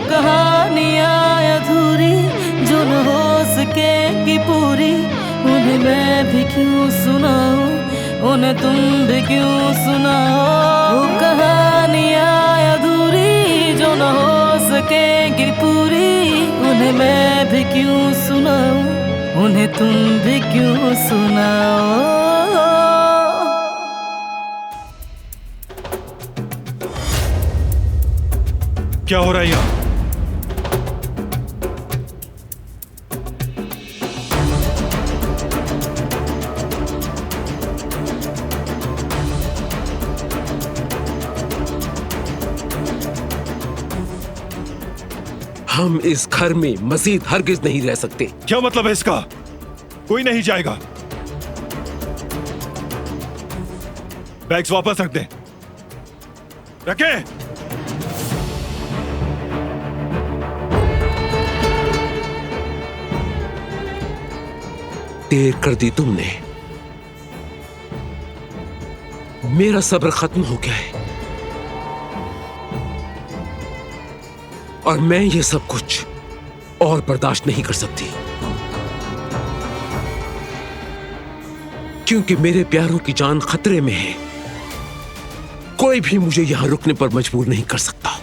कहानियाँ अधूरी जो न हो सकेंगी पूरी, उन्हें मैं भी क्यों सुनाऊं, उन्हें तुम भी क्यों सुनाओ। वो कहानियाँ अधूरी जो न हो सकेंगी पूरी, उन्हें मैं भी क्यों सुनाऊं, उन्हें तुम भी क्यों सुनाओ। क्या हो रहा है यहाँ? हम इस घर में मजीद हरगिज नहीं रह सकते। क्या मतलब है इसका? कोई नहीं जाएगा। बैग्स वापस रख दे। रखे। देर कर दी तुमने, मेरा सब्र खत्म हो गया है और मैं ये सब कुछ और बर्दाश्त नहीं कर सकती, क्योंकि मेरे प्यारों की जान खतरे में है। कोई भी मुझे यहां रुकने पर मजबूर नहीं कर सकता।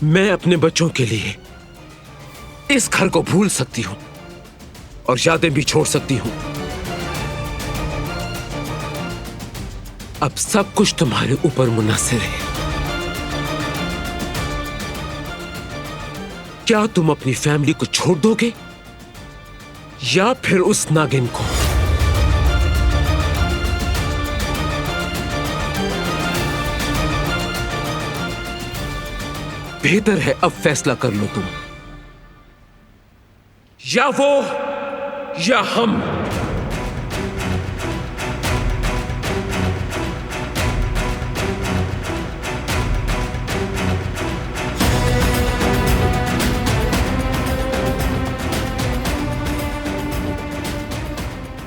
मैं अपने बच्चों के लिए इस घर को भूल सकती हूं और यादें भी छोड़ सकती हूं। अब सब कुछ तुम्हारे ऊपर मुनहसर है। क्या तुम अपनी फैमिली को छोड़ दोगे या फिर उस नागिन को? बेहतर है अब फैसला कर लो तुम, या वो या हम।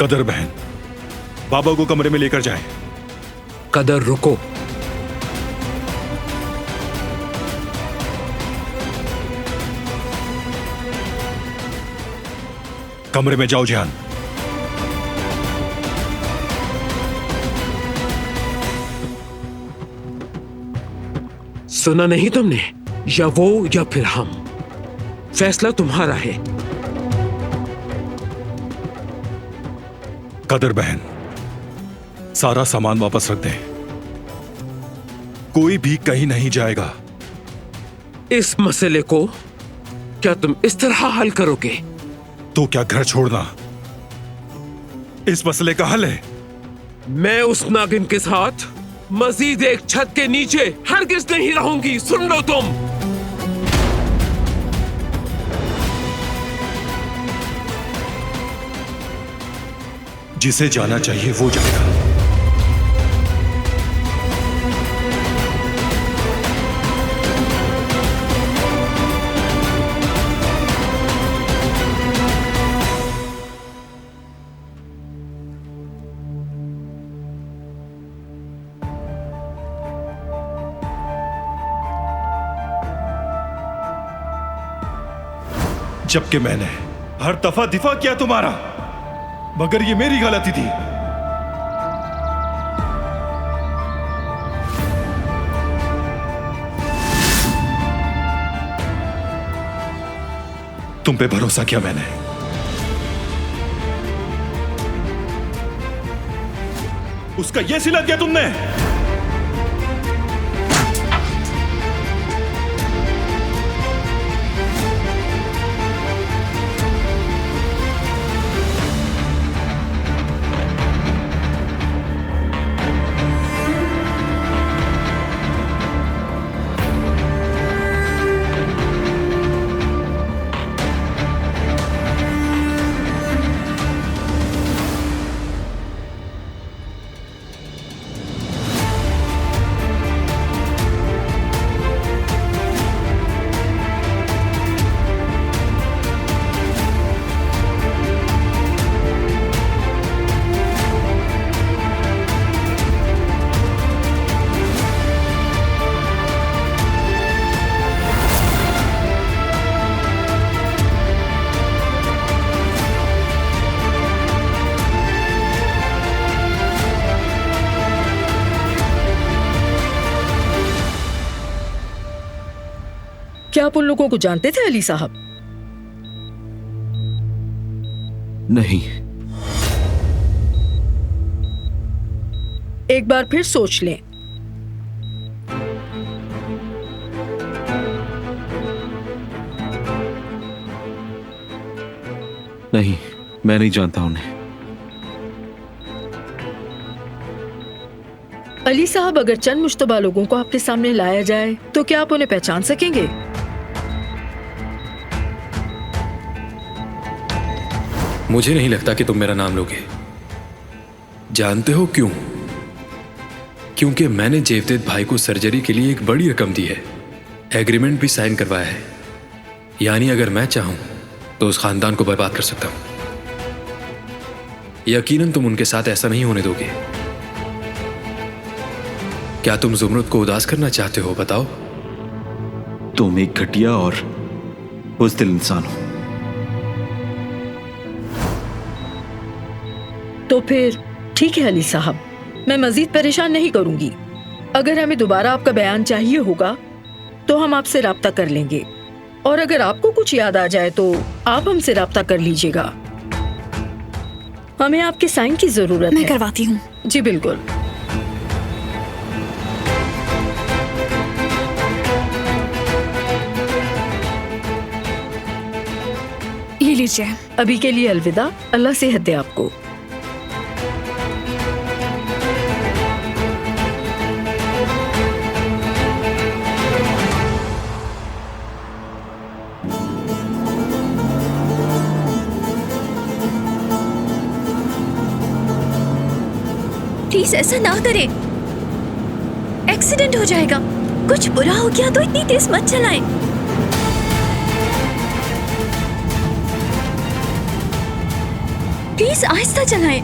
कदर बहन, बाबा को कमरे में लेकर जाएं। कदर रुको। कमरे में जाओ जान। सुना नहीं तुमने? या वो या फिर हम। फैसला तुम्हारा है। कदर बहन, सारा सामान वापस रख दे। कोई भी कहीं नहीं जाएगा। इस मसले को क्या तुम इस तरह हल करोगे? तो क्या घर छोड़ना इस मसले का हल है? मैं उस नागिन के साथ मजीद एक छत के नीचे हरगिज नहीं रहूंगी। सुन लो तुम। जिसे जाना चाहिए वो जाएगा। जबकि मैंने हर दफा दिफा किया तुम्हारा, मगर ये मेरी गलती थी। तुम पे भरोसा किया मैंने। उसका ये सिला दिया तुमने। क्या आप उन लोगों को जानते थे अली साहब? नहीं। एक बार फिर सोच लें। नहीं, मैं नहीं जानता उन्हें। अली साहब, अगर चंद मुश्तबा लोगों को आपके सामने लाया जाए तो क्या आप उन्हें पहचान सकेंगे? मुझे नहीं लगता कि तुम मेरा नाम लोगे। जानते हो क्यों? क्योंकि मैंने जेवदेद भाई को सर्जरी के लिए एक बड़ी रकम दी है, एग्रीमेंट भी साइन करवाया है। यानी अगर मैं चाहूं तो उस खानदान को बर्बाद कर सकता हूं। यकीनन तुम उनके साथ ऐसा नहीं होने दोगे। क्या तुम जुमरुद को उदास करना चाहते हो? बताओ। तुम एक घटिया और बुज़दिल इंसान हो। तो फिर ठीक है अली साहब, मैं मजीद परेशान नहीं करूंगी। अगर हमें दोबारा आपका बयान चाहिए होगा तो हम आपसे राब्ता कर लेंगे, और अगर आपको कुछ याद आ जाए तो आप हमसे राब्ता कर लीजिएगा। हमें आपके साइन की जरूरत है। मैं करवाती हूँ। जी बिल्कुल। ये लीजिए। अभी के लिए अलविदा। अल्लाह सेहत दे आपको। प्लीज ऐसा ना करें, एक्सीडेंट हो जाएगा। कुछ बुरा हो गया तो इतनी तेज मत चलाएं। प्लीज आहिस्ता चलाएं।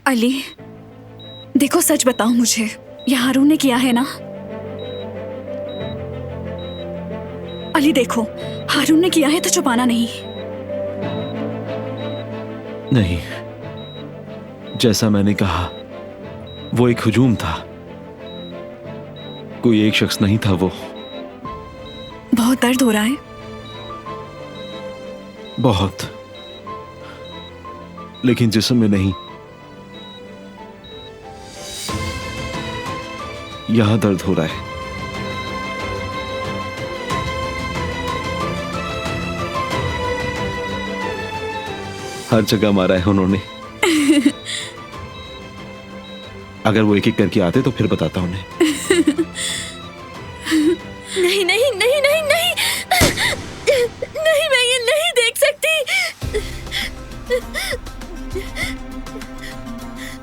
अली, देखो सच बताओ मुझे, यह हारून ने किया है ना? अली देखो, हारून ने किया है तो छुपाना नहीं। नहीं, जैसा मैंने कहा, वो एक हुजूम था, कोई एक शख्स नहीं था। वो बहुत दर्द हो रहा है। बहुत, लेकिन जिस्म में नहीं। यहां दर्द हो रहा है। हर जगह मारा है उन्होंने। अगर वो एक एक करके आते तो फिर बताता उन्हें। नहीं नहीं नहीं नहीं नहीं नहीं, मैं ये नहीं देख सकती।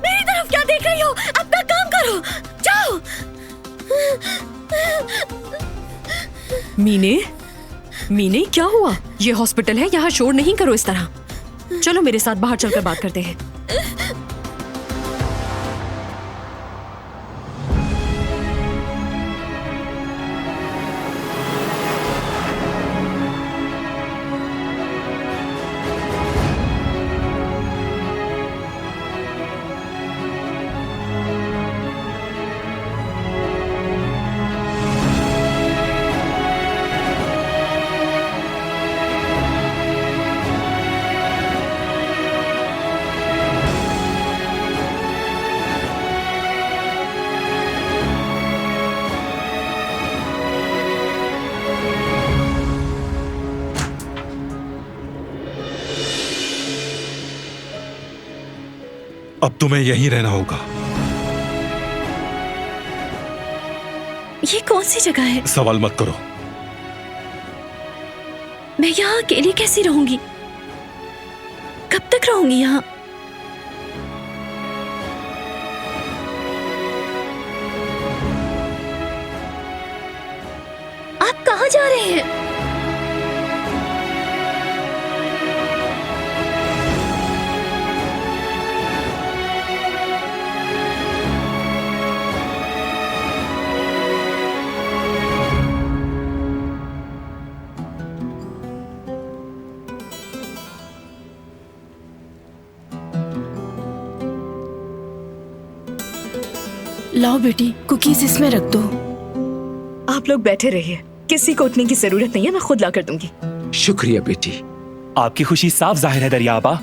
मेरी तरफ क्या देख रही हो? अपना काम करो, जाओ। मीने, मीने क्या हुआ? ये हॉस्पिटल है, यहाँ शोर नहीं करो इस तरह। चलो मेरे साथ बाहर चलकर बात करते हैं। अब तुम्हें यहीं रहना होगा। ये कौन सी जगह है? सवाल मत करो। मैं यहाँ अकेली कैसे रहूंगी? कब तक रहूंगी यहाँ? आप कहाँ जा रहे हैं? लाओ बेटी, कुकीज इसमें रख दो। आप लोग बैठे रहिए, किसी को उठने की जरूरत नहीं है, मैं खुद ला कर दूंगी। शुक्रिया बेटी। आपकी खुशी साफ जाहिर है दरिया आपा।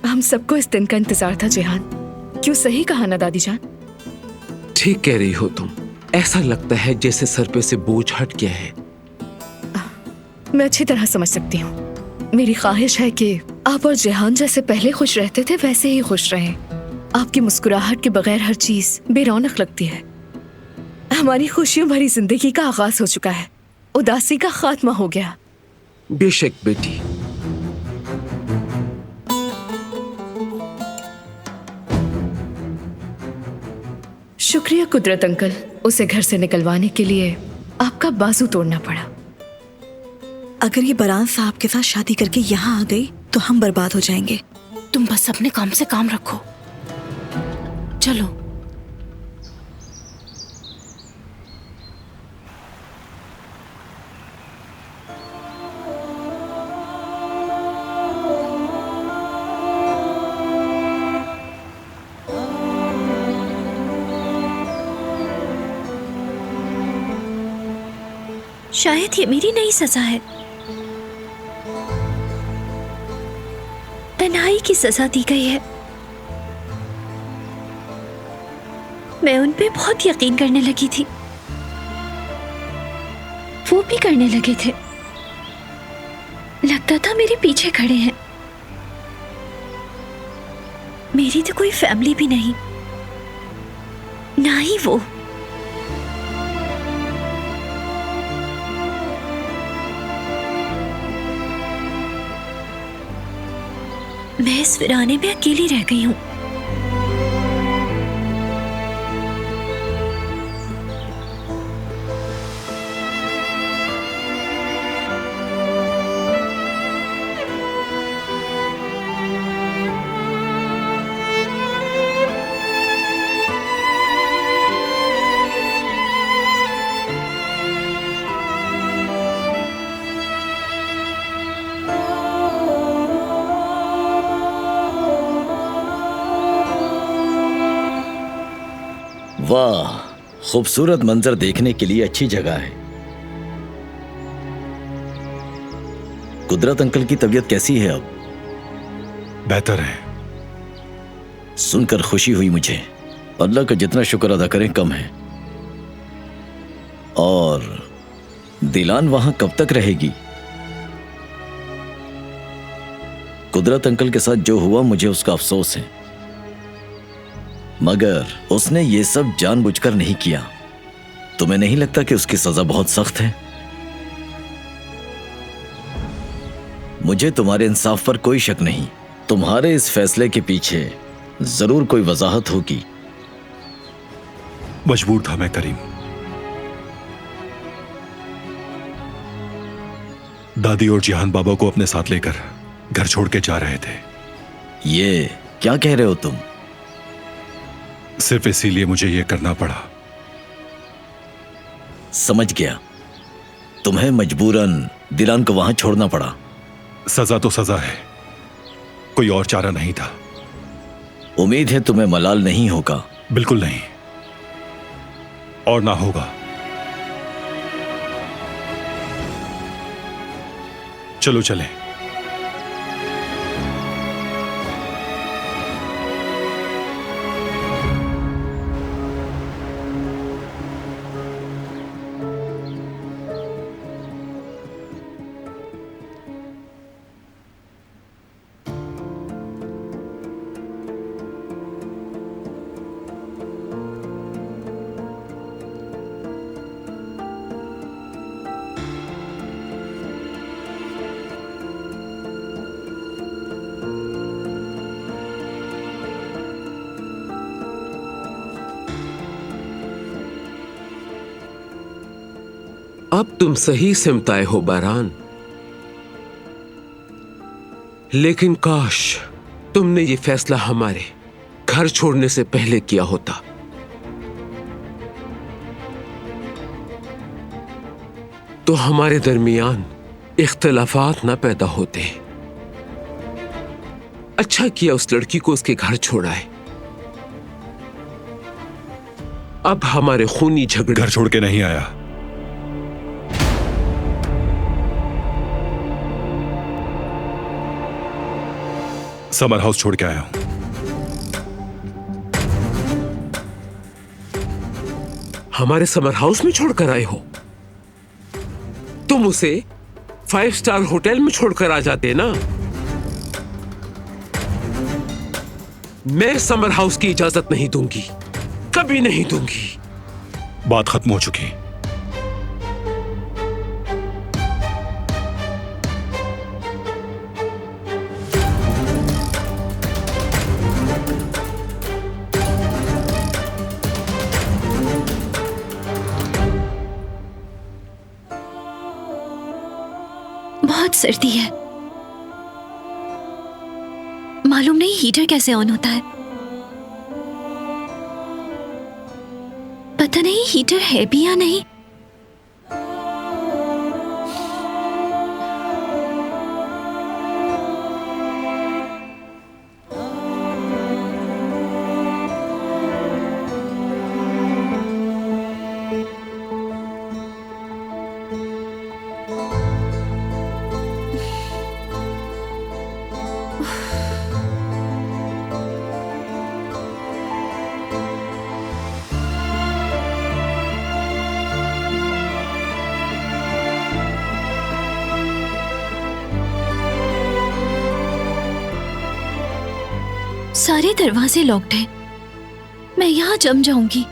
हम सबको इस दिन का इंतजार था जिहान। क्यों सही कहा ना दादी जान? ठीक कह रही हो तुम। ऐसा लगता है जैसे सर पे से बोझ हट गया है। मैं अच्छी तरह समझ सकती हूँ। मेरी ख्वाहिश है कि आप और जिहान जैसे पहले खुश रहते थे वैसे ही खुश रहें। आपकी मुस्कुराहट के बगैर हर चीज बेरौनक लगती है। हमारी खुशियों भरी जिंदगी का आगाज हो चुका है, उदासी का खात्मा हो गया। बेशक बेटी। शुक्रिया कुदरत अंकल, उसे घर से निकलवाने के लिए आपका बाजू तोड़ना पड़ा। अगर ये बरान साहब के साथ शादी करके यहाँ आ गई तो हम बर्बाद हो जाएंगे। तुम बस अपने काम से काम रखो। चलो। शायद ये मेरी नई सजा है, तन्हाई की सजा दी गई है। मैं उन पे बहुत यकीन करने लगी थी, वो भी करने लगे थे। लगता था मेरे पीछे खड़े हैं। मेरी तो कोई फैमिली भी नहीं, ना ही वो। मैं इस वीराने में अकेली रह गई हूँ। वाह, खूबसूरत मंजर देखने के लिए अच्छी जगह है। कुदरत अंकल की तबीयत कैसी है अब? बेहतर है। सुनकर खुशी हुई मुझे। अल्लाह का जितना शुक्र अदा करें कम है। और दिलान वहां कब तक रहेगी? कुदरत अंकल के साथ जो हुआ मुझे उसका अफसोस है, मगर उसने ये सब जानबूझकर नहीं किया। तुम्हें नहीं लगता कि उसकी सजा बहुत सख्त है? मुझे तुम्हारे इंसाफ पर कोई शक नहीं। तुम्हारे इस फैसले के पीछे जरूर कोई वजाहत होगी। मजबूर था मैं करीम। दादी और जिहान बाबा को अपने साथ लेकर घर छोड़ के जा रहे थे। ये क्या कह रहे हो तुम? सिर्फ इसीलिए मुझे यह करना पड़ा। समझ गया, तुम्हें मजबूरन दिलान को वहां छोड़ना पड़ा। सजा तो सजा है, कोई और चारा नहीं था। उम्मीद है तुम्हें मलाल नहीं होगा। बिल्कुल नहीं, और ना होगा। चलो चलें। अब तुम सही सिमत आए हो बारान, लेकिन काश तुमने ये फैसला हमारे घर छोड़ने से पहले किया होता। तो हमारे दरमियान इख्तिलाफात ना पैदा होते। अच्छा किया उस लड़की को उसके घर छोड़ा है। अब हमारे खूनी झगड़े। घर छोड़ के नहीं आया। समर हाउस छोड़ के आया हूं। हमारे समर हाउस में छोड़कर आए हो? तुम उसे 5 स्टार होटल में छोड़कर आ जाते ना। मैं समर हाउस की इजाजत नहीं दूंगी, कभी नहीं दूंगी। बात खत्म हो चुकी। बहुत सर्दी है, मालूम नहीं हीटर कैसे ऑन होता है। पता नहीं हीटर है भी या नहीं। सारे दरवाजे लॉक्ड हैं, मैं यहां जम जाऊंगी।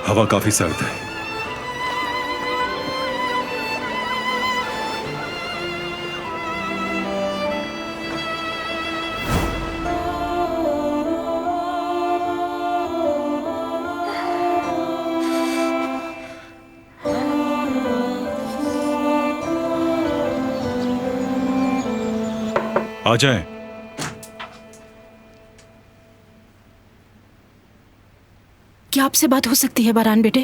हवा काफी सर्द है। आ जाएं। क्या आपसे बात हो सकती है बारान बेटे?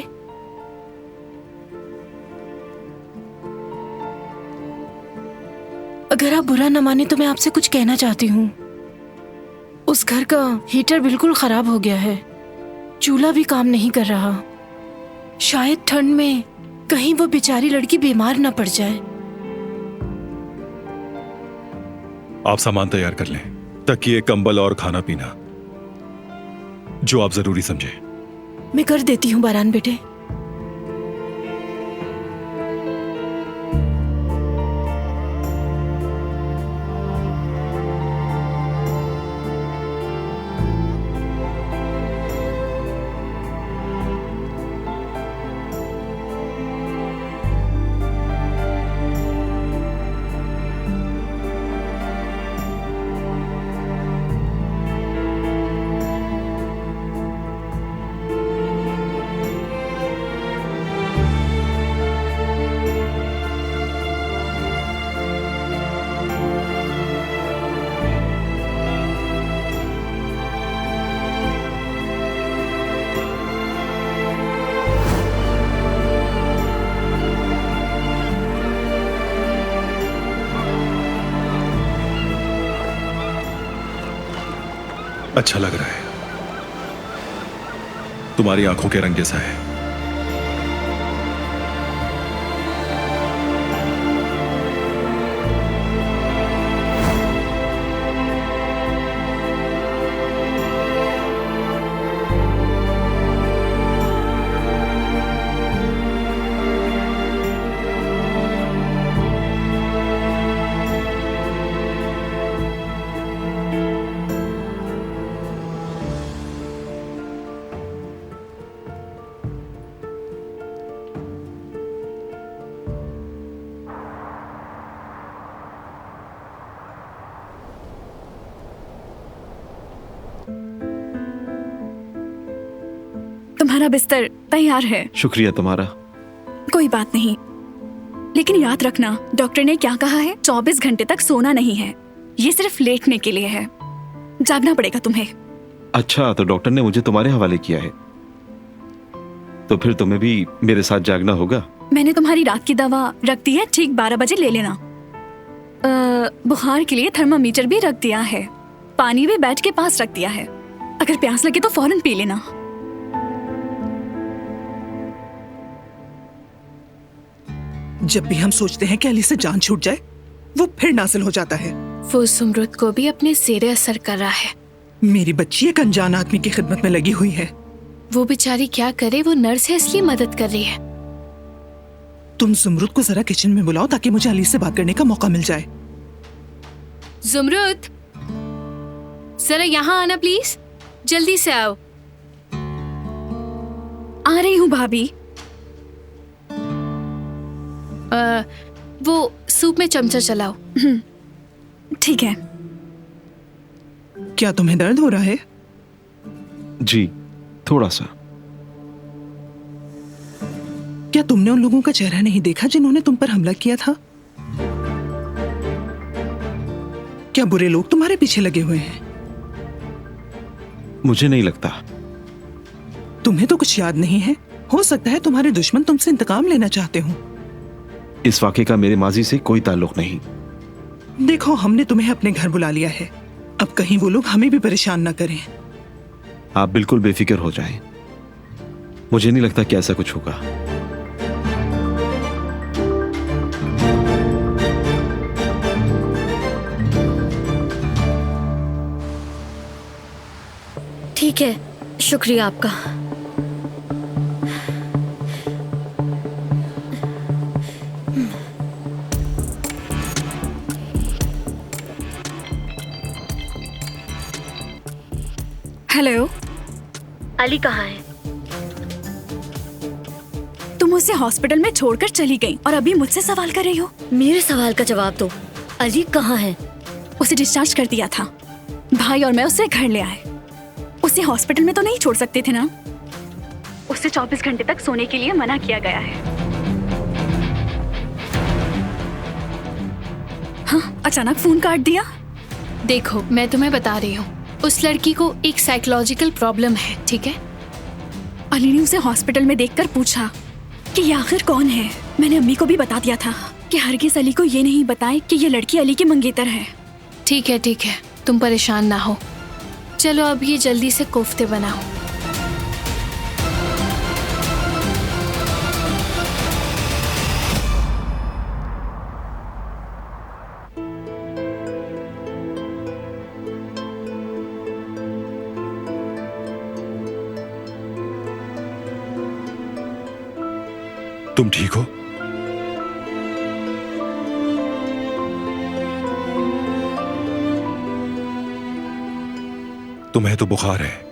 अगर आप बुरा न माने तो मैं आपसे कुछ कहना चाहती हूँ। उस घर का हीटर बिल्कुल खराब हो गया है, चूल्हा भी काम नहीं कर रहा। शायद ठंड में कहीं वो बेचारी लड़की बीमार न पड़ जाए। आप सामान तैयार कर लें, तकिए, कंबल और खाना पीना जो आप जरूरी समझे। मैं कर देती हूँ बारान बेटे। अच्छा लग रहा है, तुम्हारी आंखों के रंग जैसा है। तुम्हारा बिस्तर तैयार है। शुक्रिया तुम्हारा। कोई बात नहीं, लेकिन याद रखना, डॉक्टर ने क्या कहा है, 24 घंटे तक सोना नहीं है, ये सिर्फ लेटने के लिए है। जागना पड़ेगा तुम्हें। अच्छा, तो डॉक्टर ने मुझे तुम्हारे हवाले किया है, तो फिर तुम्हें भी मेरे साथ जागना होगा। मैंने तुम्हारी रात की दवा रख दी है, ठीक 12 बजे ले लेना। बुखार के लिए थर्मामीटर भी रख दिया है, पानी भी बेड के पास रख दिया है, अगर प्यास लगे तो फौरन पी लेना। जब भी हम सोचते हैं कि अली से जान छूट जाए, वो फिर नाजिल हो जाता है। वो जुमरुद को भी अपने जेरे असर कर रहा है। मेरी बच्ची एक अनजान आदमी की खिदमत में लगी हुई है। वो बेचारी क्या करे, वो नर्स है इसलिए मदद कर रही है। तुम जुमरुद को जरा किचन में बुलाओ ताकि मुझे अली से बात करने का मौका मिल जाए। जुमरुद, जरा यहाँ आना प्लीज, जल्दी से आओ। आ रही हूँ भाभी। वो सूप में चमचा चलाओ। ठीक है। क्या तुम्हें दर्द हो रहा है? जी, थोड़ा सा। क्या तुमने उन लोगों का चेहरा नहीं देखा जिन्होंने तुम पर हमला किया था? क्या बुरे लोग तुम्हारे पीछे लगे हुए हैं? मुझे नहीं लगता। तुम्हें तो कुछ याद नहीं है। हो सकता है तुम्हारे दुश्मन तुमसे इंतकाम लेना चाहते हो। इस वाक़े का मेरे माजी से कोई ताल्लुक नहीं। देखो, हमने तुम्हें अपने घर बुला लिया है, अब कहीं वो लोग हमें भी परेशान ना करें। आप बिल्कुल बेफिक्र हो जाएं। मुझे नहीं लगता कि ऐसा कुछ होगा। ठीक है, शुक्रिया आपका। हेलो, अली कहाँ है? तुम उसे हॉस्पिटल में छोड़कर चली गई और अभी मुझसे सवाल कर रही हो? मेरे सवाल का जवाब दो। अली कहाँ है? उसे डिस्चार्ज कर दिया था, भाई और मैं उसे घर ले आए। उसे हॉस्पिटल में तो नहीं छोड़ सकते थे ना, उसे 24 घंटे तक सोने के लिए मना किया गया है। हाँ, अचानक फोन काट दिया। देखो, मैं तुम्हें बता रही हूँ, उस लड़की को एक साइकोलॉजिकल प्रॉब्लम है, ठीक है? अली ने उसे हॉस्पिटल में देखकर पूछा कि ये आखिर कौन है। मैंने अम्मी को भी बता दिया था कि हरगिज़ अली को ये नहीं बताएं कि ये लड़की अली की मंगेतर है। ठीक है, ठीक है, तुम परेशान ना हो। चलो अब ये जल्दी से कोफ्ते बनाओ। तुम ठीक हो? तुम्हें तो बुखार है।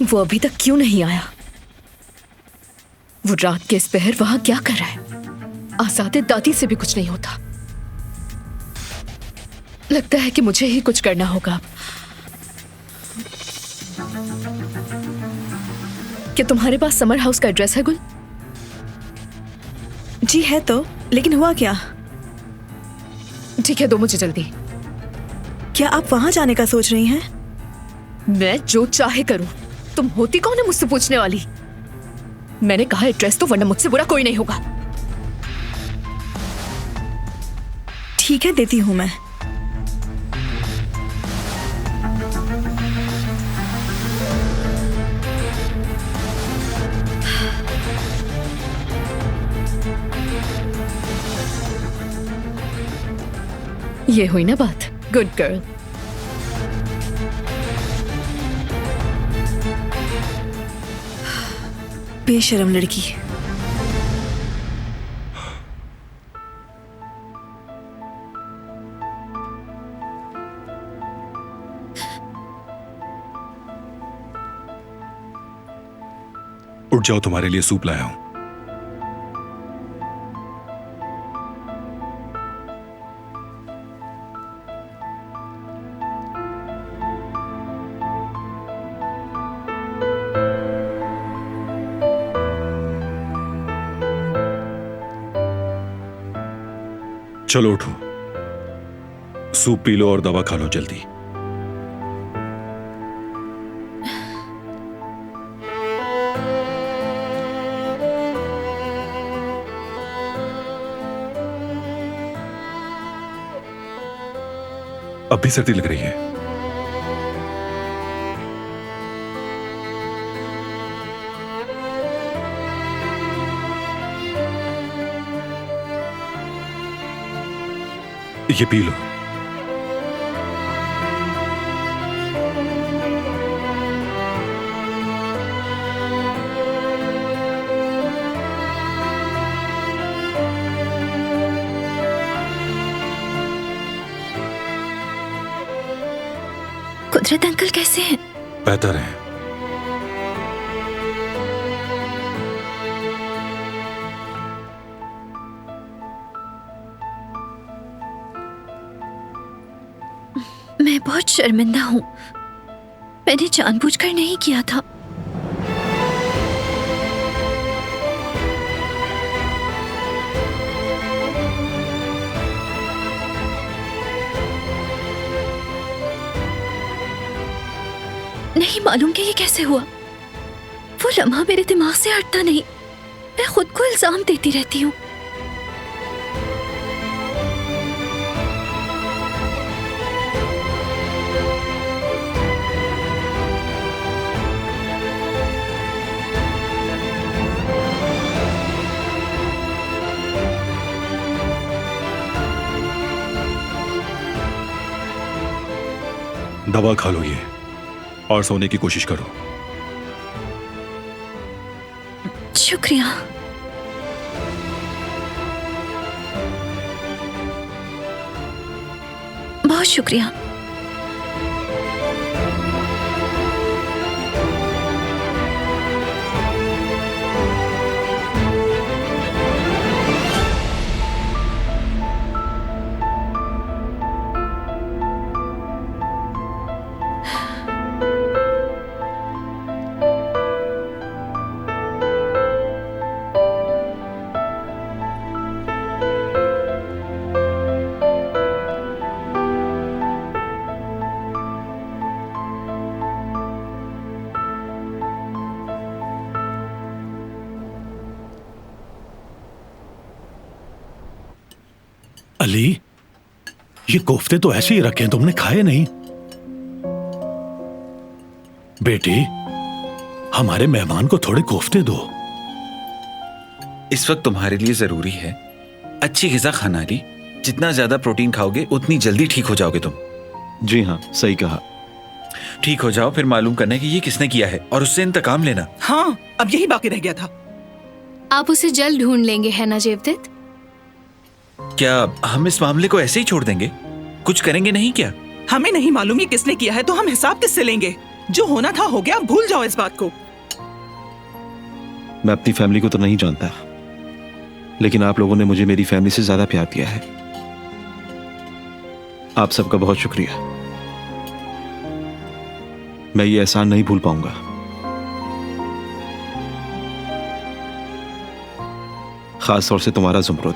वो अभी तक क्यों नहीं आया? वो रात के इस पहर वहां क्या कर रहा है? आजादे दादी से भी कुछ नहीं होता। लगता है कि मुझे ही कुछ करना होगा। क्या तुम्हारे पास समर हाउस का एड्रेस है गुल? जी है तो, लेकिन हुआ क्या? ठीक है, दो मुझे जल्दी। क्या आप वहां जाने का सोच रही हैं? मैं जो चाहे करूं। तुम होती कौन है मुझसे पूछने वाली? मैंने कहा एड्रेस तो, वरना मुझसे बुरा कोई नहीं होगा। ठीक है, देती हूं मैं। ये हुई ना बात। Good girl. बेशर्म लड़की। उठ जाओ, तुम्हारे लिए सूप लाया हूं। चलो उठो, सूप पी लो और दवा खा लो जल्दी। अब भी सर्दी लग रही है। ये पी लो। कुदरत अंकल कैसे हैं? बेहतर है। मैं बहुत शर्मिंदा हूँ। मैंने जानबूझकर नहीं किया था। नहीं मालूम कि ये कैसे हुआ। वो लम्हा मेरे दिमाग से हटता नहीं। मैं खुद को इल्जाम देती रहती हूँ। दवा खा लो ये, और सोने की कोशिश करो। शुक्रिया। बहुत शुक्रिया। अली, ये कोफ्ते तो ऐसे ही रखे हैं, तुमने खाए नहीं? बेटी, हमारे मेहमान को थोड़े कोफ्ते दो। इस वक्त तुम्हारे लिए जरूरी है अच्छी ग़िज़ा खाना अली। जितना ज्यादा प्रोटीन खाओगे उतनी जल्दी ठीक हो जाओगे तुम। जी हाँ, सही कहा। ठीक हो जाओ, फिर मालूम करना कि ये किसने किया है और उससे इंतकाम लेना। हाँ, अब यही बाकी रह गया था। आप उसे जल्द ढूंढ लेंगे, है ना जेवदत? क्या हम इस मामले को ऐसे ही छोड़ देंगे? कुछ करेंगे नहीं क्या? हमें नहीं मालूम ये किसने किया है, तो हम हिसाब किससे लेंगे? जो होना था हो गया, भूल जाओ इस बात को। मैं अपनी फैमिली को तो नहीं जानता, लेकिन आप लोगों ने मुझे मेरी फैमिली से ज्यादा प्यार दिया है। आप सबका बहुत शुक्रिया। मैं ये एहसान नहीं भूल पाऊंगा। खास तौर से तुम्हारा जुमरुद।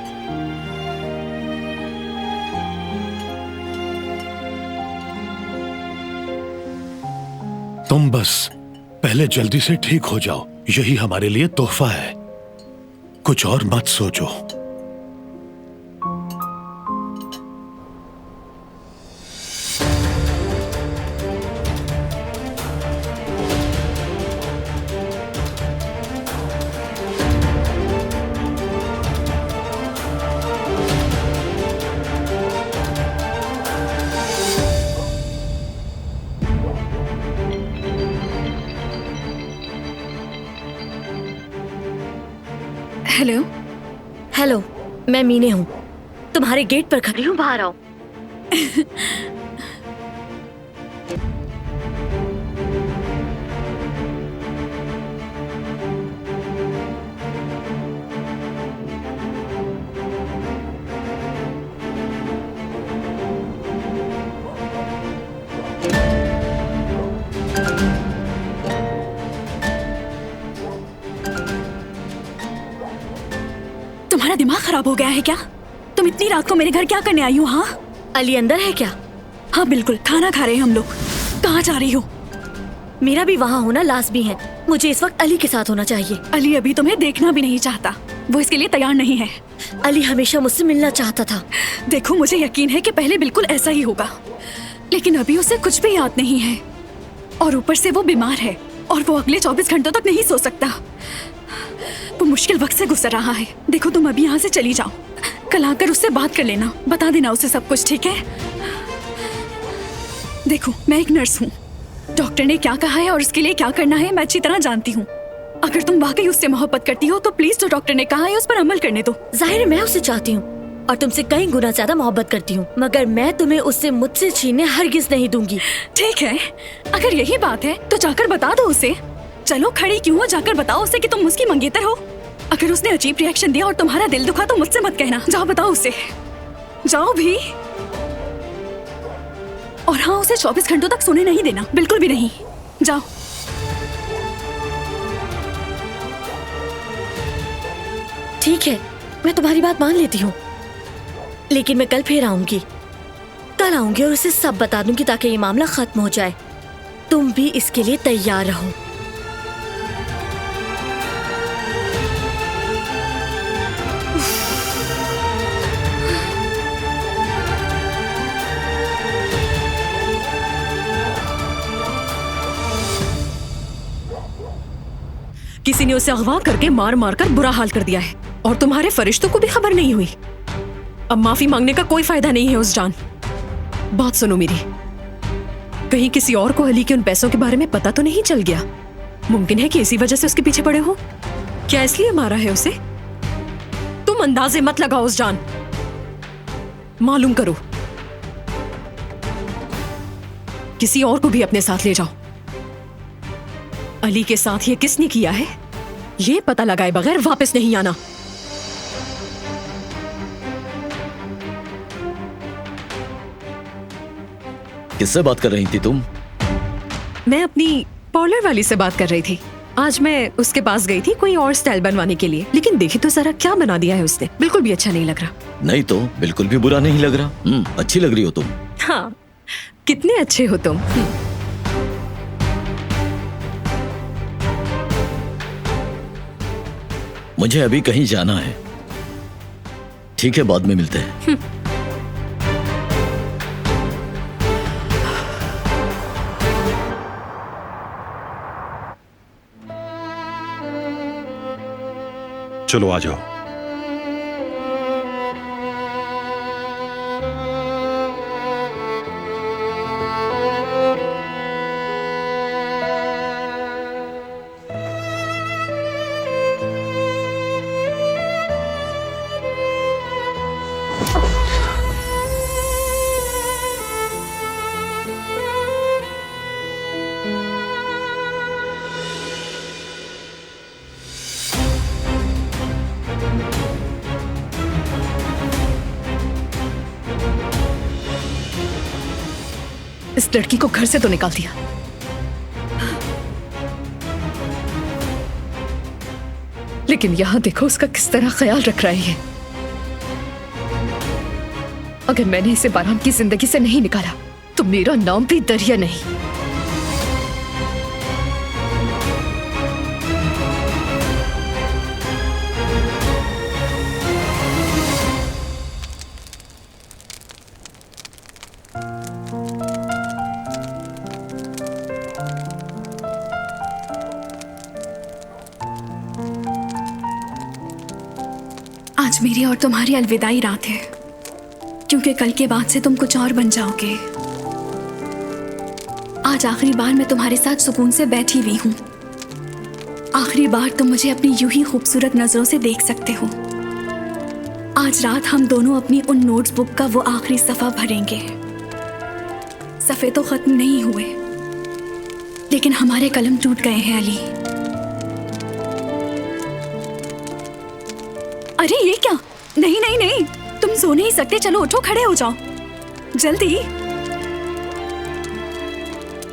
तुम बस पहले जल्दी से ठीक हो जाओ, यही हमारे लिए तोहफा है। कुछ और मत सोचो। हेलो हेलो, मैं मीने हूँ, तुम्हारे गेट पर खड़ी हूँ, बाहर आओ। तुम्हारा दिमाग खराब हो गया है क्या? तुम इतनी रात को मेरे घर क्या करने आई हो? हाँ, अली अंदर है क्या? हाँ बिल्कुल, खाना खा रहे हैं हम लोग। कहाँ जा रही हो? मेरा भी वहाँ होना लाज़मी है। मुझे इस वक्त अली के साथ होना चाहिए। अली अभी तुम्हें देखना भी नहीं चाहता, वो इसके लिए तैयार नहीं है। अली हमेशा मुझसे मिलना चाहता था। देखो, मुझे यकीन है कि पहले बिल्कुल ऐसा ही होगा, लेकिन अभी उसे कुछ भी याद नहीं है, और ऊपर से वो बीमार है, और वो अगले 24 घंटों तक नहीं सो सकता। वो मुश्किल वक्त से गुजर रहा है। देखो, तुम अभी यहाँ से चली जाओ, कल आकर उससे बात कर लेना, बता देना उसे सब कुछ, ठीक है? देखो, मैं एक नर्स हूँ, डॉक्टर ने क्या कहा है और उसके लिए क्या करना है मैं अच्छी तरह जानती हूँ। अगर तुम वाकई उससे मोहब्बत करती हो तो प्लीज जो डॉक्टर ने कहा है उस पर अमल करने दो। जाहिर है मैं उसे चाहती हूँ और तुमसे कई गुना ज्यादा मोहब्बत करती हूँ, मगर मैं तुम्हें उससे मुझसे छीनने हरगिज नहीं दूंगी। ठीक है, अगर यही बात है तो जाकर बता दो उसे। चलो, खड़ी क्यों हो, जाकर बताओ उसे कि तुम उसकी मंगेतर हो। अगर उसने अजीब रिएक्शन दिया और तुम्हारा दिल दुखा तो मुझसे मत कहना। जाओ बताओ उसे, जाओ भी। और हाँ, उसे 24 घंटों तक सोने नहीं देना, बिल्कुल भी नहीं। जाओ। ठीक है, मैं तुम्हारी बात मान लेती हूँ, लेकिन मैं कल फिर आऊंगी। कल आऊंगी और उसे सब बता दूंगी ताकि ये मामला खत्म हो जाए। तुम भी इसके लिए तैयार रहो। किसी ने उसे अगवा करके मार मार कर बुरा हाल कर दिया है, और तुम्हारे फरिश्तों को भी खबर नहीं हुई। अब माफी मांगने का कोई फायदा नहीं है। उस जान, बात सुनो मेरी, कहीं किसी और को अली के उन पैसों के बारे में पता तो नहीं चल गया? मुमकिन है कि इसी वजह से उसके पीछे पड़े हो। क्या इसलिए मारा है उसे? तुम अंदाजे मत लगाओ उस जान, मालूम करो। किसी और को भी अपने साथ ले जाओ। अली के साथ ये किसने किया है, ये पता लगाए बगैर वापस नहीं आना। किससे बात कर रही थी तुम? मैं अपनी पार्लर वाली से बात कर रही थी। आज मैं उसके पास गई थी कोई और स्टाइल बनवाने के लिए, लेकिन देखी तो जरा क्या बना दिया है उसने। बिल्कुल भी अच्छा नहीं लग रहा। नहीं तो बिल्कुल भी बुरा नहीं लग रहा। अच्छी लग रही हो तुम। हाँ, कितने अच्छे हो तुम। मुझे अभी कहीं जाना है। ठीक है, बाद में मिलते हैं। चलो आ जाओ। इस लड़की को घर से तो निकाल दिया, लेकिन यहां देखो उसका किस तरह ख्याल रख रही है। अगर मैंने इसे बाराम की जिंदगी से नहीं निकाला तो मेरा नाम भी दरिया नहीं। आज मेरी और तुम्हारी अलविदाई रात है, क्योंकि कल के बाद से तुम कुछ और बन जाओगे। आज आखिरी बार मैं तुम्हारे साथ सुकून से बैठी हुई हूँ। आखिरी बार तुम मुझे अपनी यूं ही खूबसूरत नजरों से देख सकते हो। आज रात हम दोनों अपनी उन नोट्स बुक का वो आखिरी सफा भरेंगे। सफे तो खत्म नहीं हुए, लेकिन हमारे कलम टूट गए हैं अली। अरे ये क्या? नहीं नहीं नहीं, तुम सो नहीं सकते। चलो उठो, खड़े हो जाओ जल्दी।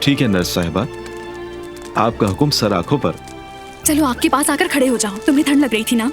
ठीक है नर्स साहिबा, आपका हुक्म सर आंखों पर। चलो आपके पास आकर खड़े हो जाओ। तुम्हें ठंड लग रही थी ना?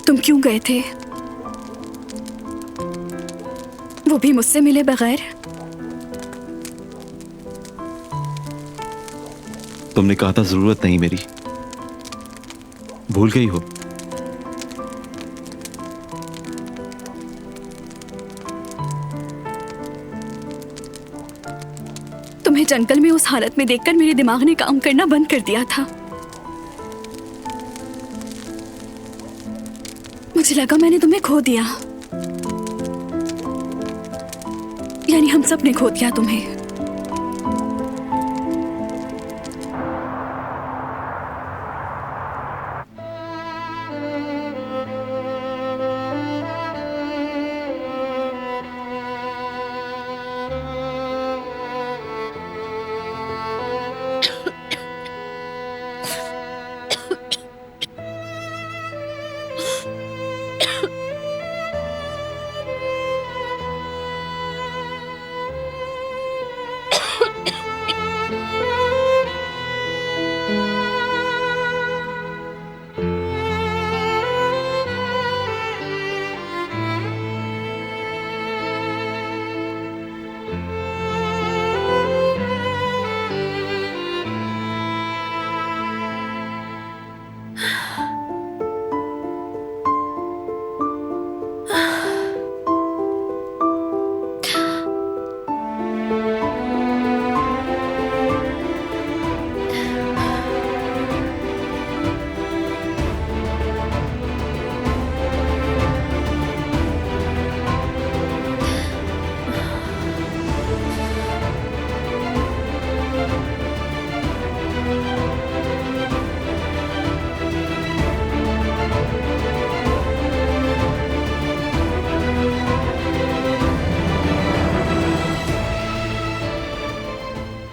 तुम क्यों गए थे? वो भी मुझसे मिले बगैर? तुमने कहा था जरूरत नहीं मेरी, भूल गई हो? तुम्हें जंगल में उस हालत में देखकर मेरे दिमाग ने काम करना बंद कर दिया था। मुझे लगा मैंने तुम्हें खो दिया, यानी हम सब ने खो दिया तुम्हें।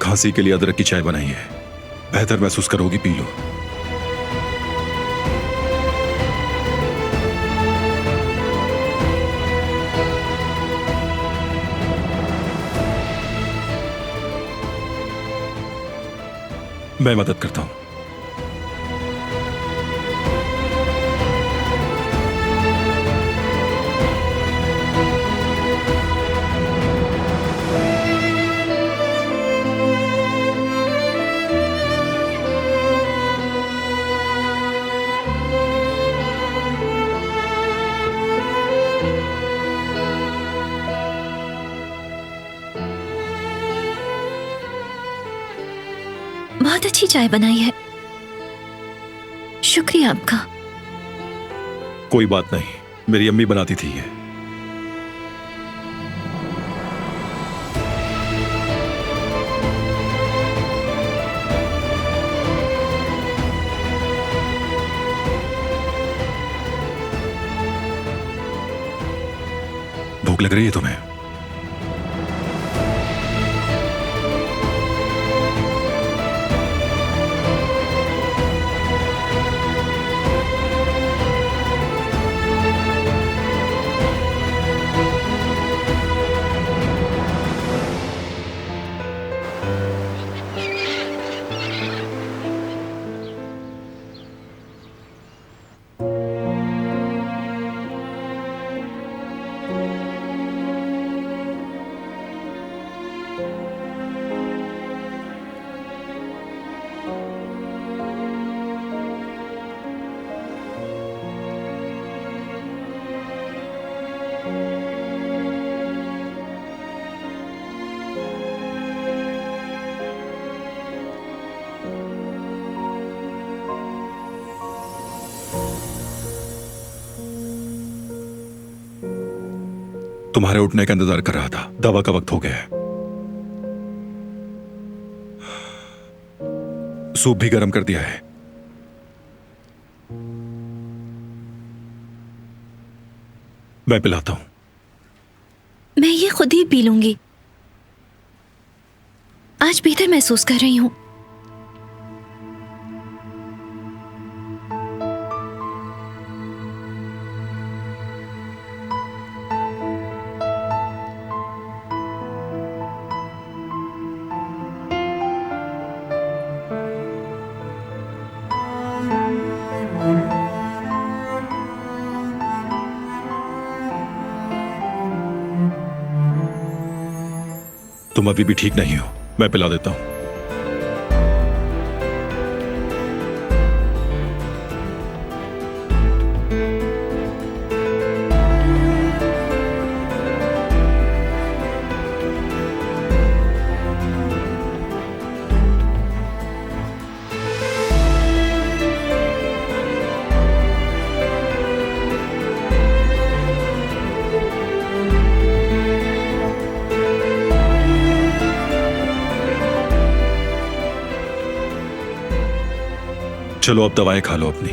खांसी के लिए अदरक की चाय बनाई है, बेहतर महसूस करोगी, पी लो। मैं मदद करता हूं। बहुत अच्छी चाय बनाई है, शुक्रिया आपका। कोई बात नहीं, मेरी अम्मी बनाती थी ये। भूख लग रही है तुम्हें? तुम्हारे उठने का इंतजार कर रहा था। दवा का वक्त हो गया है। सूप भी गर्म कर दिया है। मैं पिलाता हूं। मैं ये खुद ही पी लूंगी। आज बेहतर महसूस कर रही हूं। तुम अभी भी ठीक नहीं हो, मैं पिला देता हूं। चलो अब दवाएं खा लो अपनी।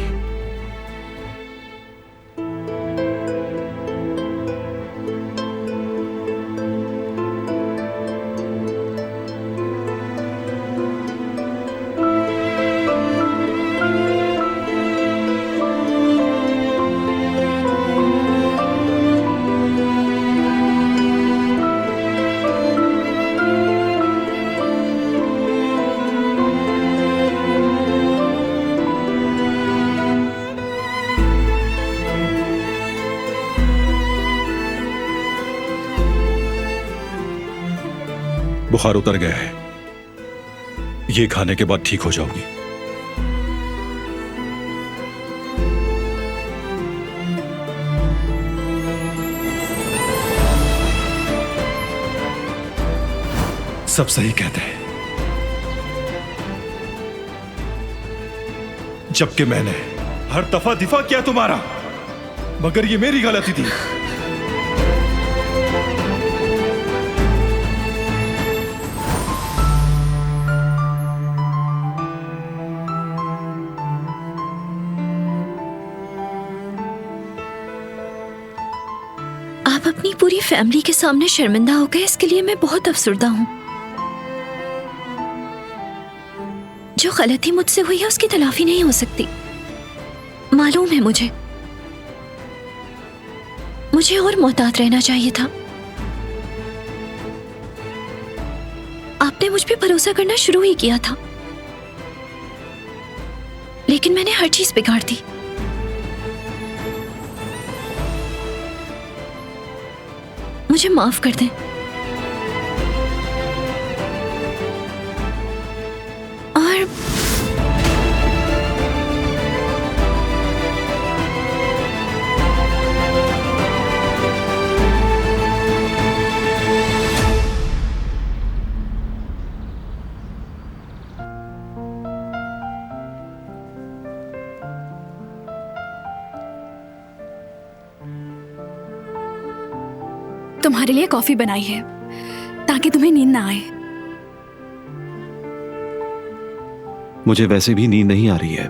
बुखार उतर गया है, ये खाने के बाद ठीक हो जाओगी। सब सही कहते हैं, जबकि मैंने हर दफा दिफा किया तुम्हारा, मगर ये मेरी गलती थी। आप अपनी पूरी फैमिली के सामने शर्मिंदा हो गए, इसके लिए मैं बहुत अफसरदा हूं। जो गलती मुझसे हुई है उसकी तलाफी नहीं हो सकती, मालूम है मुझे और मोहतात रहना चाहिए था। आपने मुझ पे भरोसा करना शुरू ही किया था, लेकिन मैंने हर चीज बिगाड़ दी। मुझे माफ कर दें। और तुम्हारे लिए कॉफी बनाई है ताकि तुम्हें नींद ना आए। मुझे वैसे भी नींद नहीं आ रही है।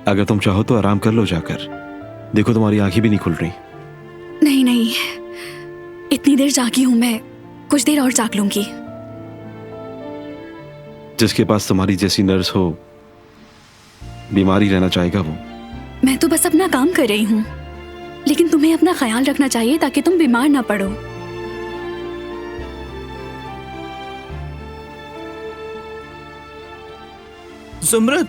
अगर तुम चाहो तो आराम कर लो जाकर। देखो तुम्हारी आंखें भी नहीं खुल रही। नहीं नहीं, इतनी देर जागी हूं मैं, कुछ देर और जाग लूंगी। जिसके पास तुम्हारी जैसी नर्स हो बीमारी रहना चाहेगा वो। मैं तो बस अपना काम कर रही हूँ, लेकिन तुम्हें अपना ख्याल रखना चाहिए ताकि तुम बीमार ना पड़ो। जुमरत,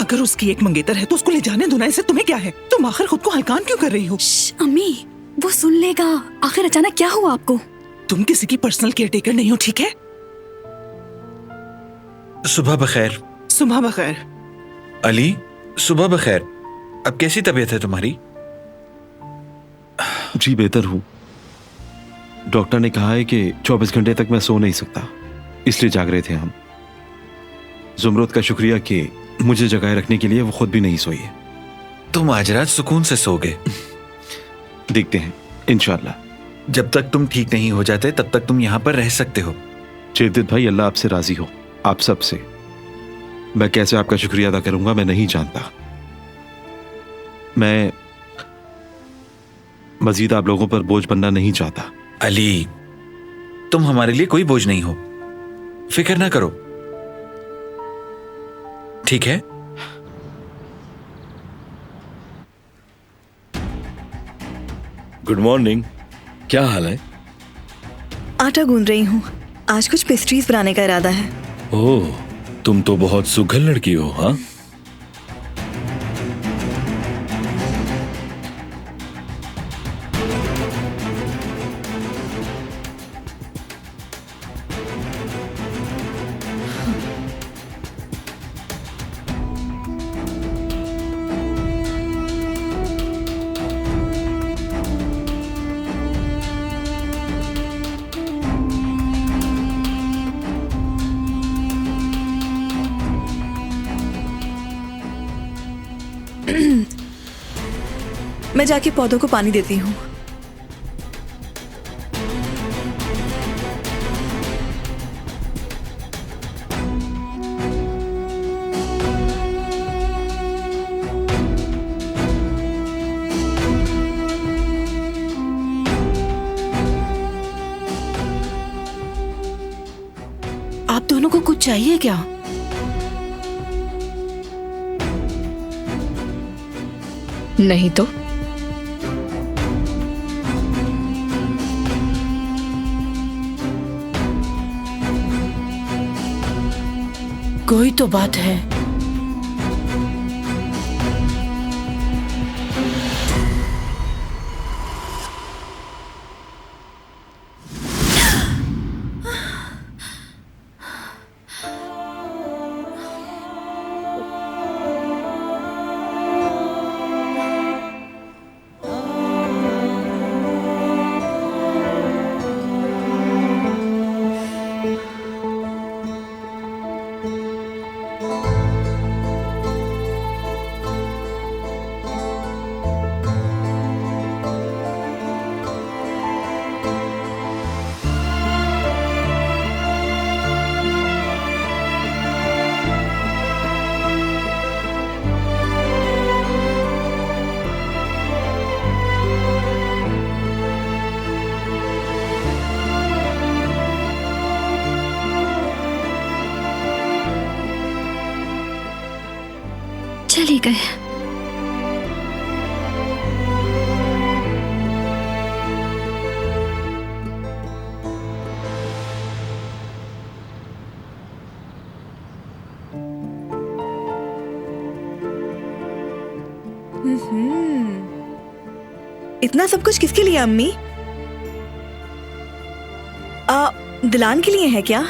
अगर उसकी एक मंगेतर है तो उसको ले जाने दो ना, इससे तुम्हें क्या है? तुम आखिर खुद को हलकान क्यों कर रही हो? अम्मी, वो सुन लेगा। आखिर अचानक क्या हुआ आपको? तुम किसी की पर्सनल केयरटेकर नहीं हो, ठीक है? सुबह बखैर। सुबह बखैर। अली, सुबह बखैर। अब कैसी तबीयत है तुम्हारी? जी बेहतर हूं। डॉक्टर ने कहा है कि 24 घंटे तक मैं सो नहीं सकता, इसलिए जाग रहे थे हम। जुमरत का शुक्रिया कि मुझे जगाए रखने के लिए वो खुद भी नहीं सोई है। तुम आज रात सुकून से सोगे। देखते हैं इंशाल्लाह। जब तक तुम ठीक नहीं हो जाते तब तक तुम यहाँ पर रह सकते हो। जेवदेद भाई, अल्लाह आपसे राजी हो, आप सब से। मैं कैसे आपका शुक्रिया अदा करूंगा मैं नहीं जानता। मैं मजीद आप लोगों पर बोझ बनना नहीं चाहता। अली, तुम हमारे लिए कोई बोझ नहीं हो, फिक्र ना करो, ठीक है? Good morning. क्या हाल है? आटा गूंद रही हूँ, आज कुछ पेस्ट्रीज बनाने का इरादा है। ओह, तुम तो बहुत सुघड़ लड़की हो। हाँ, मैं जाके पौधों को पानी देती हूँ। आप दोनों को कुछ चाहिए क्या? नहीं तो कोई तो बात है। चली गए। इतना सब कुछ किसके लिए अम्मी? दिलान के लिए है क्या?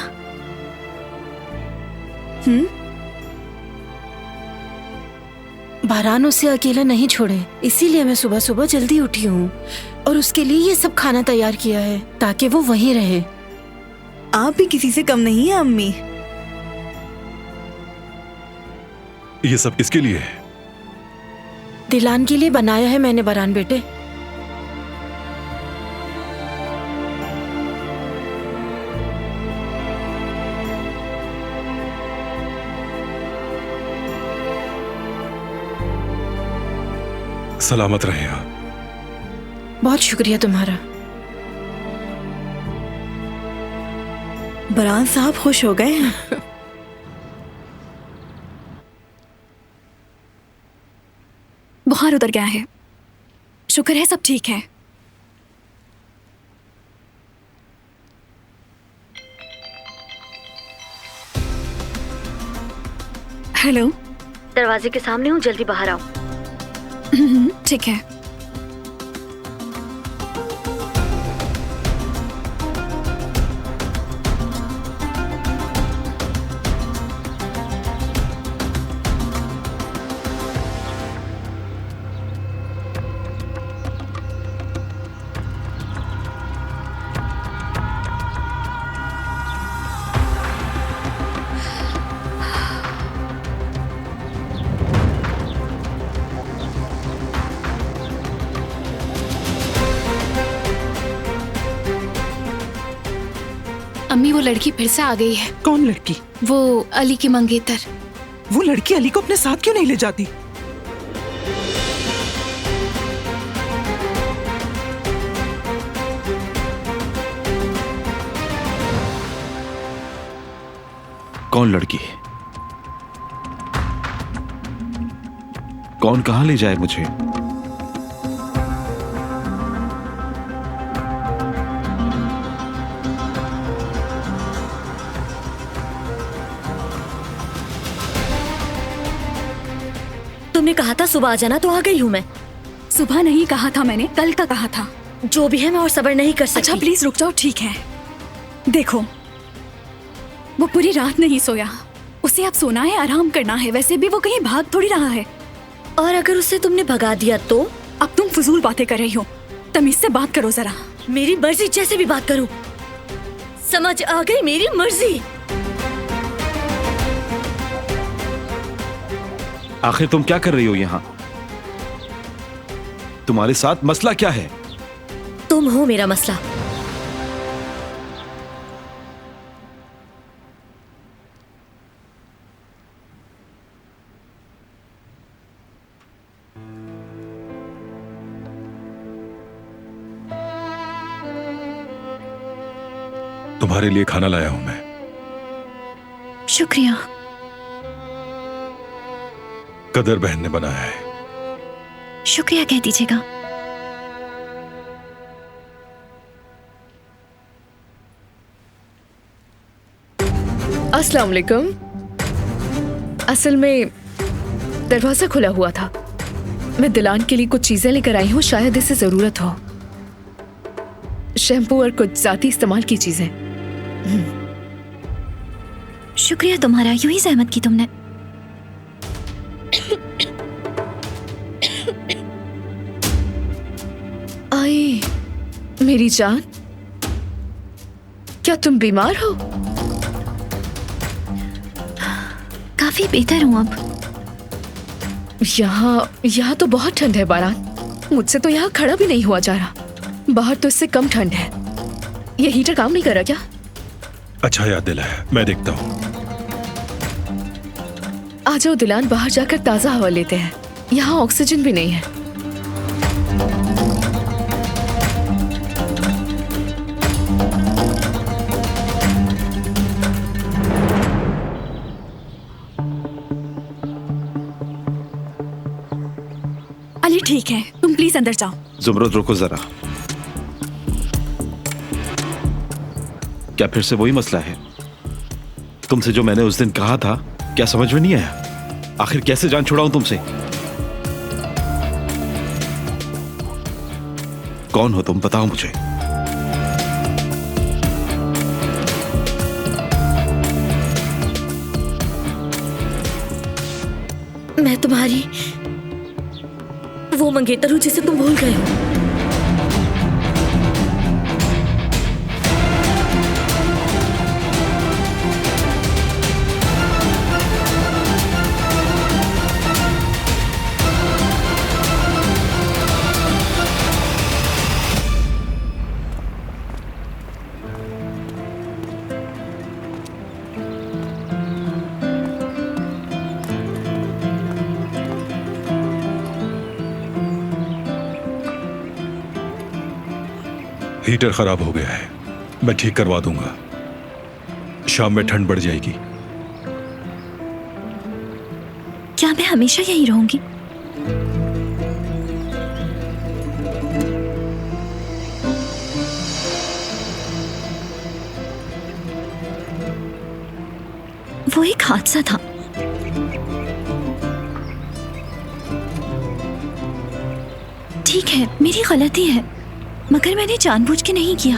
बारान उसे अकेला नहीं छोड़े, इसीलिए मैं सुबह सुबह जल्दी उठी हूँ और उसके लिए ये सब खाना तैयार किया है ताकि वो वहीं रहे। आप भी किसी से कम नहीं है अम्मी। ये सब किसके लिए है? दिलान के लिए बनाया है मैंने बरान बेटे। सलामत रहे आप। बहुत शुक्रिया तुम्हारा। बरान साहब खुश हो गए हैं। बुखार उतर गया है, शुक्र है सब ठीक है। हेलो, दरवाजे के सामने हूँ, जल्दी बाहर आओ। ठीक है। अम्मी वो लड़की फिर से आ गई है। कौन लड़की? वो अली की मंगेतर। वो लड़की अली को अपने साथ क्यों नहीं ले जाती? कौन लड़की? कौन कहां ले जाए मुझे? तुमने कहा था सुबह आ जाना, तो आ गई हूँ मैं। सुबह नहीं कहा था मैंने, कल का कहा था। जो भी है, मैं और सब्र नहीं कर सकती। अच्छा प्लीज रुक जाओ, ठीक है। देखो, वो पूरी रात नहीं सोया, उसे अब सोना है, आराम करना है। वैसे भी वो कहीं भाग थोड़ी रहा है। और अगर उसे तुमने भगा दिया तो? अब तुम फजूल बातें कर रही हो, तमीज से बात करो जरा। मेरी मर्जी, जैसे भी बात करूं। समझ आ गई? मेरी मर्जी। आखिर तुम क्या कर रही हो यहाँ? तुम्हारे साथ मसला क्या है? तुम हो मेरा मसला। तुम्हारे लिए खाना लाया हूं मैं। शुक्रिया। कदर बहन ने बनाया है। शुक्रिया कह दीजिएगा। अस्सलाम वालेकुम। असल में दरवाजा खुला हुआ था। मैं दिलान के लिए कुछ चीजें लेकर आई हूँ, शायद इसे जरूरत हो। शैम्पू और कुछ जाती इस्तेमाल की चीजें। शुक्रिया तुम्हारा, यूं ही जहमत की तुमने। आई मेरी जान, क्या तुम बीमार हो? काफी बेहतर हूं अब। यहाँ तो बहुत ठंड है बारान। मुझसे तो यहाँ खड़ा भी नहीं हुआ जा रहा। बाहर तो इससे कम ठंड है। ये हीटर काम नहीं कर रहा क्या? अच्छा याद दिलाया, मैं देखता हूँ। आ जाओ दिलान, बाहर जाकर ताजा हवा लेते हैं। यहाँ ऑक्सीजन भी नहीं है। अली ठीक है, तुम प्लीज अंदर जाओ। जुमरत रुको जरा। क्या फिर से वही मसला है? तुमसे जो मैंने उस दिन कहा था, क्या समझ में नहीं आया? आखिर कैसे जान छुड़ाऊं तुमसे? कौन हो तुम, बताओ मुझे। मैं तुम्हारी वो मंगेतर हूं जिसे तुम भूल गए हो। हीटर खराब हो गया है, मैं ठीक करवा दूंगा। शाम में ठंड बढ़ जाएगी। क्या मैं हमेशा यही रहूंगी? वो एक हादसा था। ठीक है, मेरी गलती है, मगर मैंने जानबूझ के नहीं किया।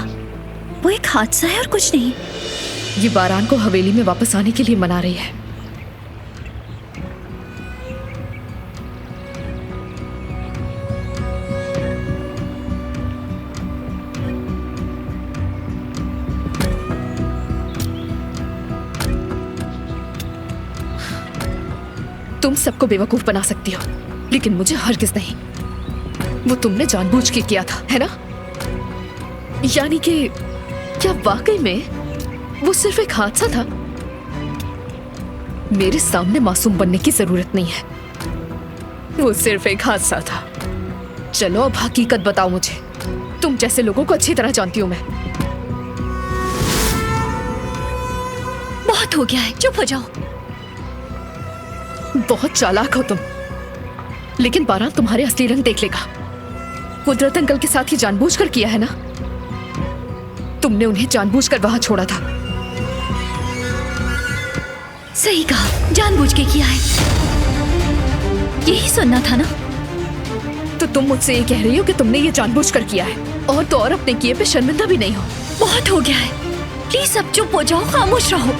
वो एक हादसा है और कुछ नहीं। ये बारान को हवेली में वापस आने के लिए मना रही है। तुम सबको बेवकूफ बना सकती हो, लेकिन मुझे हरगिज नहीं। वो तुमने जानबूझ के किया था, है ना? यानी कि क्या वाकई में वो सिर्फ एक हादसा था? मेरे सामने मासूम बनने की जरूरत नहीं है। वो सिर्फ एक हादसा था। चलो अब हकीकत बताओ मुझे। तुम जैसे लोगों को अच्छी तरह जानती हूं मैं। बहुत हो गया है, चुप हो जाओ। बहुत चालाक हो तुम, लेकिन बारान तुम्हारे असली रंग देख लेगा। कुदरत अंकल के साथ ही जानबूझकर किया है ना? तुमने उन्हें जानबूझकर वहां छोड़ा था। सही कहा, जानबूझ के किया है। यही सुनना था ना? तो तुम मुझसे ये कह रही हो कि तुमने ये जानबूझकर किया है, और तो और अपने किए पे शर्मिंदा भी नहीं हो। बहुत हो गया है, प्लीज अब चुप हो जाओ, खामोश रहो।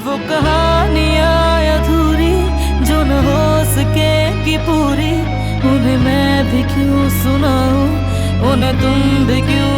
वो कहानियाँ अधूरी जो न हो सके कि पूरी, उन्हें मैं भी क्यों सुनाऊं, उन्हें तुम भी क्यों